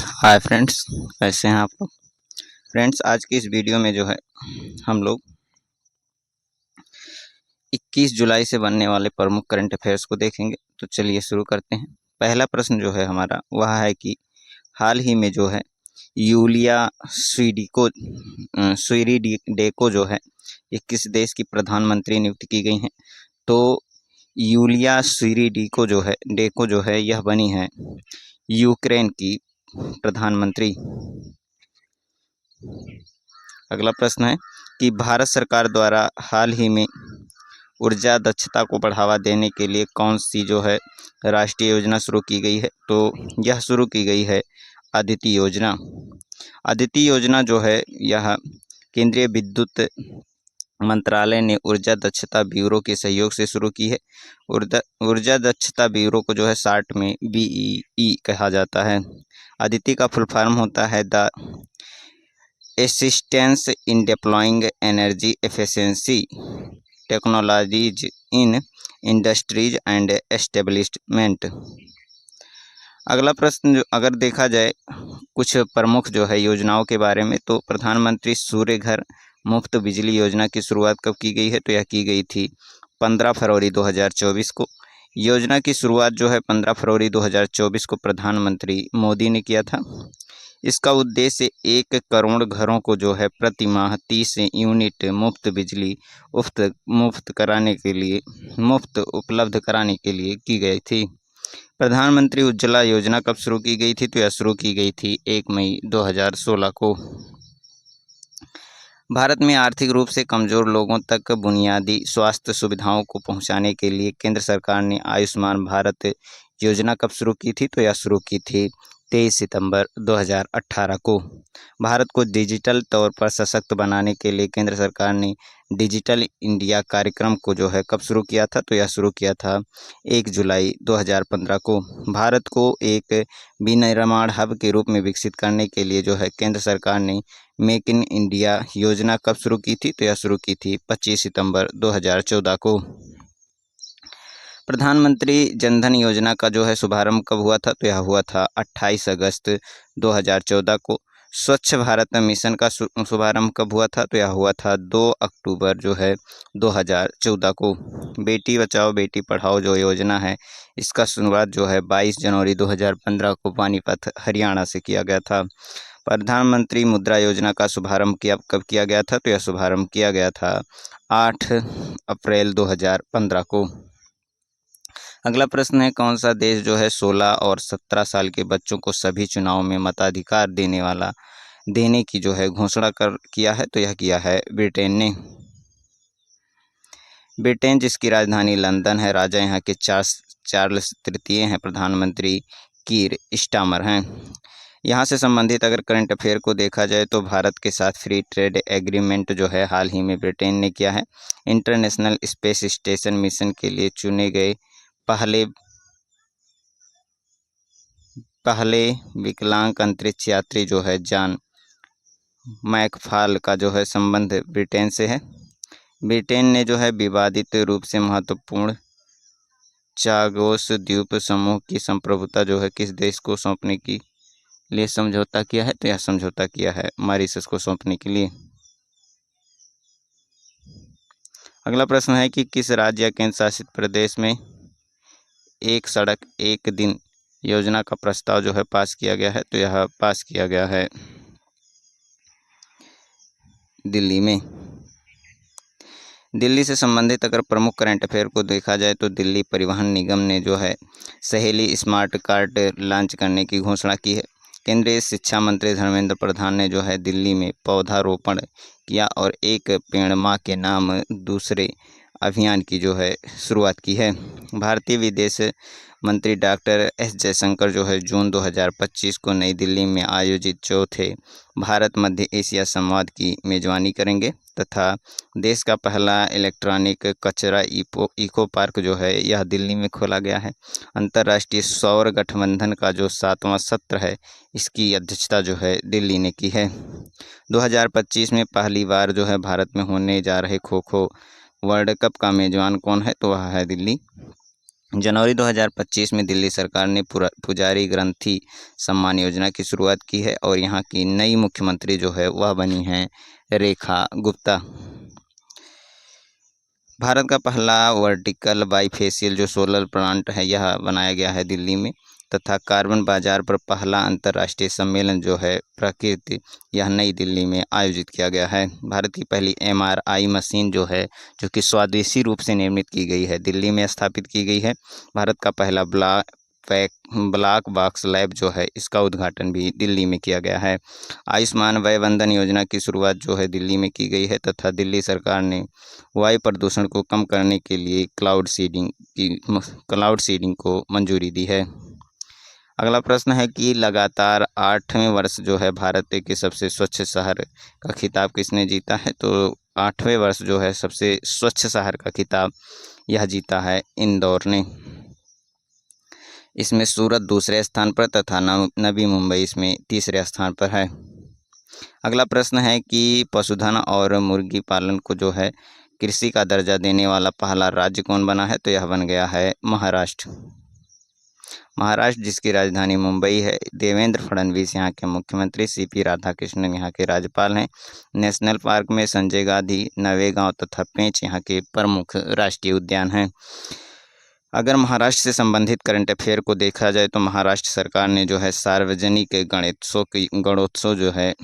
Hi friends, कैसे हैं आप लोग। फ्रेंड्स, आज की इस वीडियो में जो है हम लोग 21 जुलाई से बनने वाले प्रमुख करंट अफेयर्स को देखेंगे। तो चलिए शुरू करते हैं। पहला प्रश्न जो है हमारा वह है कि हाल ही में जो है यूलिया स्विरिडेको जो है ये किस देश की प्रधानमंत्री नियुक्त की गई हैं। तो यूलिया स्विरिडेको जो है यह बनी है यूक्रेन की प्रधानमंत्री। अगला प्रश्न है कि भारत सरकार द्वारा हाल ही में ऊर्जा दक्षता को बढ़ावा देने के लिए कौन सी जो है राष्ट्रीय योजना शुरू की गई है। तो यह शुरू की गई है अदिति योजना। अदिति योजना जो है यह केंद्रीय विद्युत मंत्रालय ने ऊर्जा दक्षता ब्यूरो के सहयोग से शुरू की है। ऊर्जा दक्षता ब्यूरो को जो है शार्ट में BEE कहा जाता है। अदिति का फुल फॉर्म होता है the assistance in deploying energy efficiency technologies in industries and establishment. अगला प्रश्न जो अगर देखा जाए कुछ प्रमुख जो है योजनाओं के बारे में, तो प्रधानमंत्री सूर्य घर मुफ्त बिजली योजना की शुरुआत कब की गई है। तो यह की गई थी 15 फरवरी 2024 को। योजना की शुरुआत जो है 15 फरवरी 2024 को प्रधानमंत्री मोदी ने किया था। इसका उद्देश्य 1 करोड़ घरों को जो है प्रति माह 30 यूनिट मुफ्त बिजली मुफ्त उपलब्ध कराने के लिए की गई थी। प्रधानमंत्री उज्ज्वला योजना कब शुरू की गई थी। तो यह शुरू की गई थी 1 मई 2016 को। भारत में आर्थिक रूप से कमजोर लोगों तक बुनियादी स्वास्थ्य सुविधाओं को पहुंचाने के लिए केंद्र सरकार ने आयुष्मान भारत योजना कब शुरू की थी। तो यह शुरू की थी 23 सितंबर 2018 को। भारत को डिजिटल तौर पर सशक्त बनाने के लिए केंद्र सरकार ने डिजिटल इंडिया कार्यक्रम को जो है कब शुरू किया था। तो यह शुरू किया था 1 जुलाई 2015 को। भारत को एक विनिर्माण हब के रूप में विकसित करने के लिए जो है केंद्र सरकार ने मेक इन इंडिया योजना कब शुरू की थी। तो यह शुरू की थी 25 सितंबर 2014 को। प्रधानमंत्री जनधन योजना का जो है शुभारंभ कब हुआ था। तो यह हुआ था 28 अगस्त 2014 को। स्वच्छ भारत मिशन का शुभारंभ कब हुआ था। तो यह हुआ था 2 अक्टूबर जो है 2014 को। बेटी बचाओ बेटी पढ़ाओ जो योजना है इसका शुरुआत जो है 22 जनवरी 2015 को पानीपत हरियाणा से किया गया था। प्रधानमंत्री मुद्रा योजना का शुभारंभ कब किया गया था। तो यह शुभारंभ किया गया था 8 अप्रैल 2015 को। अगला प्रश्न है कौन सा देश जो है 16 और 17 साल के बच्चों को सभी चुनाव में मताधिकार देने की जो है घोषणा किया है। तो यह किया है ब्रिटेन ने। ब्रिटेन जिसकी राजधानी लंदन है, राजा यहाँ के चार्ल्स तृतीय हैं, प्रधानमंत्री कीर स्टारमर हैं। यहाँ से संबंधित अगर करंट अफेयर को देखा जाए तो भारत के साथ फ्री ट्रेड एग्रीमेंट जो है हाल ही में ब्रिटेन ने किया है। इंटरनेशनल स्पेस स्टेशन मिशन के लिए चुने गए पहले विकलांग अंतरिक्ष यात्री जो है जॉन मैकफॉल का जो है संबंध ब्रिटेन से है। ब्रिटेन ने जो है विवादित रूप से महत्वपूर्ण चागोस द्वीप समूह की संप्रभुता जो है किस देश को सौंपने के लिए समझौता किया है। तो यह समझौता किया है मॉरिशस को सौंपने के लिए। अगला प्रश्न है कि किस राज्य या केंद्र शासित प्रदेश में एक सड़क एक दिन योजना का प्रस्ताव जो है पास किया गया है। तो यह पास किया गया है दिल्ली में। दिल्ली से संबंधित अगर प्रमुख करंट अफेयर को देखा जाए तो दिल्ली परिवहन निगम ने जो है सहेली स्मार्ट कार्ड लॉन्च करने की घोषणा की है। केंद्रीय शिक्षा मंत्री धर्मेंद्र प्रधान ने जो है दिल्ली में पौधारोपण किया और एक पेड़ माँ के नाम दूसरे अभियान की जो है शुरुआत की है। भारतीय विदेश मंत्री डॉक्टर एस जयशंकर जो है जून 2025 को नई दिल्ली में आयोजित चौथे भारत मध्य एशिया संवाद की मेजबानी करेंगे तथा देश का पहला इलेक्ट्रॉनिक कचरा इको पार्क जो है यह दिल्ली में खोला गया है। अंतर्राष्ट्रीय सौर गठबंधन का जो 7वां सत्र है इसकी अध्यक्षता जो है दिल्ली ने की है। 2025 में पहली बार जो है भारत में होने जा रहे खो खो वर्ल्ड कप का मेजबान कौन है। तो वह है दिल्ली। जनवरी 2025 में दिल्ली सरकार ने पुजारी ग्रंथी सम्मान योजना की शुरुआत की है और यहाँ की नई मुख्यमंत्री जो है वह बनी हैं रेखा गुप्ता। भारत का पहला वर्टिकल बाईफेशियल जो सोलर प्लांट है यह बनाया गया है दिल्ली में, तथा कार्बन बाजार पर पहला अंतर्राष्ट्रीय सम्मेलन जो है प्रकृति यह नई दिल्ली में आयोजित किया गया है। भारत की पहली MRI मशीन जो है, जो कि स्वदेशी रूप से निर्मित की गई है, दिल्ली में स्थापित की गई है। भारत का पहला ब्लैक बॉक्स लैब जो है इसका उद्घाटन भी दिल्ली में किया गया है। आयुष्मान वय वंदन योजना की शुरुआत जो है दिल्ली में की गई है, तथा दिल्ली सरकार ने वायु प्रदूषण को कम करने के लिए क्लाउड सीडिंग को मंजूरी दी है। अगला प्रश्न है कि लगातार 8वें वर्ष जो है भारत के सबसे स्वच्छ शहर का खिताब किसने जीता है? तो 8वें वर्ष जो है सबसे स्वच्छ शहर का खिताब यह जीता है इंदौर ने। इसमें सूरत दूसरे स्थान पर तथा नवी मुंबई इसमें तीसरे स्थान पर है। अगला प्रश्न है कि पशुधन और मुर्गी पालन को जो है कृषि का दर्जा देने वाला पहला राज्य कौन बना है? तो यह बन गया है महाराष्ट्र। महाराष्ट्र जिसकी राजधानी मुंबई है। देवेंद्र फडणवीस यहाँ के मुख्यमंत्री, CP राधाकृष्णन यहाँ के राज्यपाल हैं। नेशनल पार्क में संजय गांधी, नवेगांव तथा पेंच यहाँ के प्रमुख राष्ट्रीय उद्यान हैं। अगर महाराष्ट्र से संबंधित करंट अफेयर को देखा जाए तो महाराष्ट्र सरकार ने जो है सार्वजनिक गणोत्सव जो है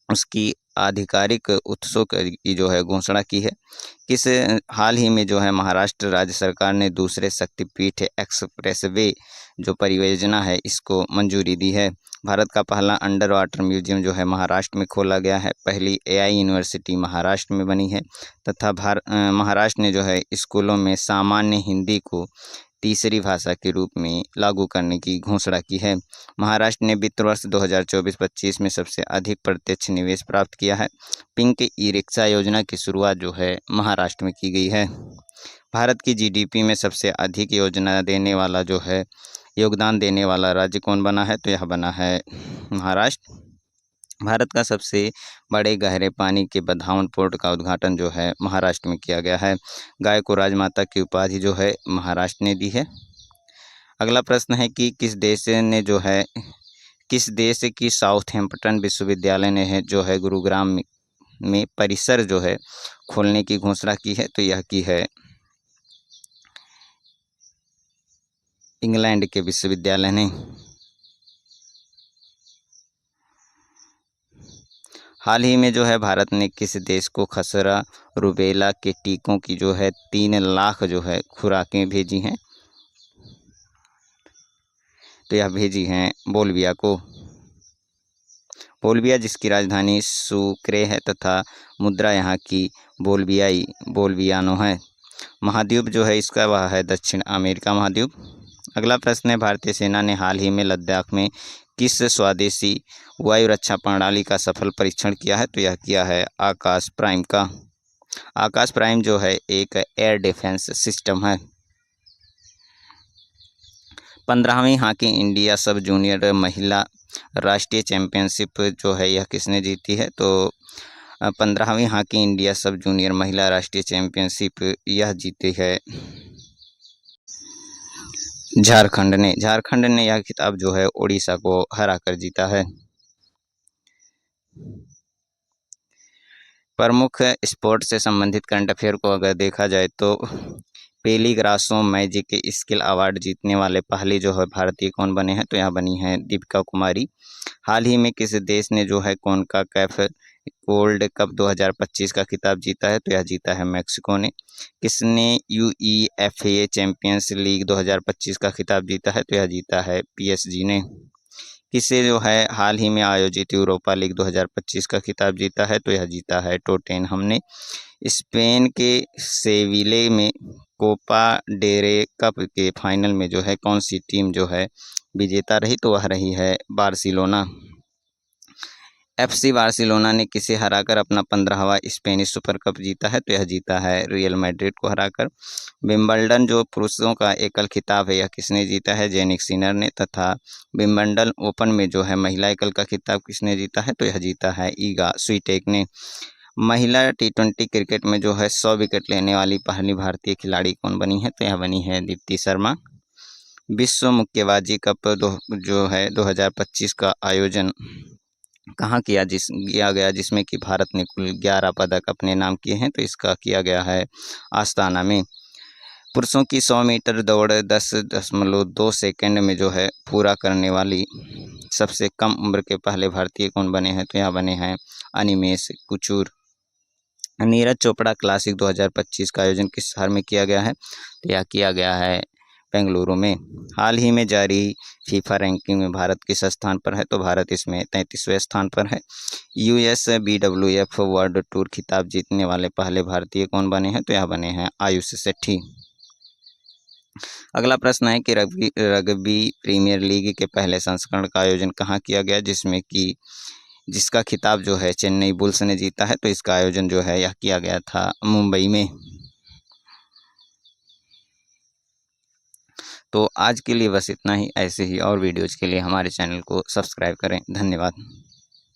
उसकी आधिकारिक उत्सव की जो है घोषणा की है। किस हाल ही में जो है महाराष्ट्र राज्य सरकार ने दूसरे शक्तिपीठ एक्सप्रेसवे जो परियोजना है इसको मंजूरी दी है। भारत का पहला अंडर वाटर म्यूजियम जो है महाराष्ट्र में खोला गया है। पहली AI यूनिवर्सिटी महाराष्ट्र में बनी है, तथा महाराष्ट्र ने जो है स्कूलों में सामान्य हिंदी को तीसरी भाषा के रूप में लागू करने की घोषणा की है। महाराष्ट्र ने वित्त वर्ष 2024-25 में सबसे अधिक प्रत्यक्ष निवेश प्राप्त किया है। पिंक ई-रिक्शा योजना की शुरुआत जो है महाराष्ट्र में की गई है। भारत की GDP में सबसे अधिक योगदान देने वाला राज्य कौन बना है? तो यह बना है महाराष्ट्र। भारत का सबसे बड़े गहरे पानी के बधावन पोर्ट का उद्घाटन जो है महाराष्ट्र में किया गया है। गाय को राजमाता की उपाधि जो है महाराष्ट्र ने दी है। अगला प्रश्न है कि किस देश की साउथहैम्पटन विश्वविद्यालय ने है जो है गुरुग्राम में परिसर जो है खोलने की घोषणा की है? तो यह की है इंग्लैंड के विश्वविद्यालय ने। हाल ही में जो है भारत ने किस देश को खसरा रूबेला के टीकों की जो है 3 लाख जो है खुराकें भेजी हैं? तो यह भेजी हैं बोल्विया को। बोल्विया जिसकी राजधानी सुक्रे है तथा मुद्रा यहाँ की बोल्वियानो है। महाद्वीप जो है इसका वह है दक्षिण अमेरिका महाद्वीप। अगला प्रश्न है भारतीय सेना ने हाल ही में लद्दाख में किस स्वदेशी वायु रक्षा प्रणाली का सफल परीक्षण किया है? तो यह किया है आकाश प्राइम का। आकाश प्राइम जो है एक एयर डिफेंस सिस्टम है। 15वीं हॉकी इंडिया सब जूनियर महिला राष्ट्रीय चैंपियनशिप जो है यह किसने जीती है? तो 15वीं हॉकी इंडिया सब जूनियर महिला राष्ट्रीय चैंपियनशिप यह जीती है झारखंड ने यह खिताब जो है उड़ीसा को हराकर जीता है। प्रमुख स्पोर्ट्स से संबंधित करंट अफेयर को अगर देखा जाए तो पेली ग्रासो मैजिक स्किल अवार्ड जीतने वाले पहले जो है भारतीय कौन बने हैं? तो यहाँ बनी है दीपिका कुमारी। हाल ही में किस देश ने जो है कॉन्काकैफ वर्ल्ड कप 2025 का खिताब जीता है? तो यह जीता है मैक्सिको ने। किसने UEFA चैंपियंस लीग 2025 का खिताब जीता है? तो यह जीता है PSG ने। किसे जो है हाल ही में आयोजित यूरोपा लीग 2025 का खिताब जीता है? तो यह जीता है टोटेनहम ने। स्पेन के सेविले में कोपा डेरे कप के फाइनल में जो है कौन सी टीम जो है विजेता रही? तो वह रही है बार्सिलोना। FC बार्सिलोना ने किसे हराकर अपना 15वां स्पेनिश सुपर कप जीता है? तो यह जीता है रियल मैड्रिड को हराकर। विंबलडन जो पुरुषों का एकल खिताब है यह किसने जीता है? जेनिक सिनर ने। तथा विंबलडन ओपन में जो है महिला एकल का खिताब किसने जीता है? तो यह जीता है ईगा स्विटेक ने। महिला T20 क्रिकेट में जो है 100 विकेट लेने वाली पहली भारतीय खिलाड़ी कौन बनी है? तो यह बनी है दीप्ति शर्मा। विश्व मुक्केबाजी कप जो है 2025 का आयोजन कहाँ किया गया, जिसमें कि भारत ने कुल 11 पदक अपने नाम किए हैं? तो इसका किया गया है आस्ताना में। पुरुषों की 100 मीटर दौड़ 10.2 सेकंड में जो है पूरा करने वाली सबसे कम उम्र के पहले भारतीय कौन बने हैं? तो यहाँ बने हैं अनिमेष कुचूर। नीरज चोपड़ा क्लासिक 2025 का आयोजन किस शहर में किया गया है? तो यह किया गया है बेंगलुरु में। हाल ही में जारी फीफा रैंकिंग में भारत किस स्थान पर है? तो भारत इसमें 33वें स्थान पर है। USBWF वर्ल्ड टूर खिताब जीतने वाले पहले भारतीय कौन बने हैं? तो यह बने हैं आयुष सेठी। अगला प्रश्न है कि रग्बी प्रीमियर लीग के पहले संस्करण का आयोजन कहाँ किया गया, जिसका खिताब जो है चेन्नई बुल्स ने जीता है? तो इसका आयोजन जो है यह किया गया था मुंबई में। तो आज के लिए बस इतना ही। ऐसे ही और वीडियोज़ के लिए हमारे चैनल को सब्सक्राइब करें। धन्यवाद।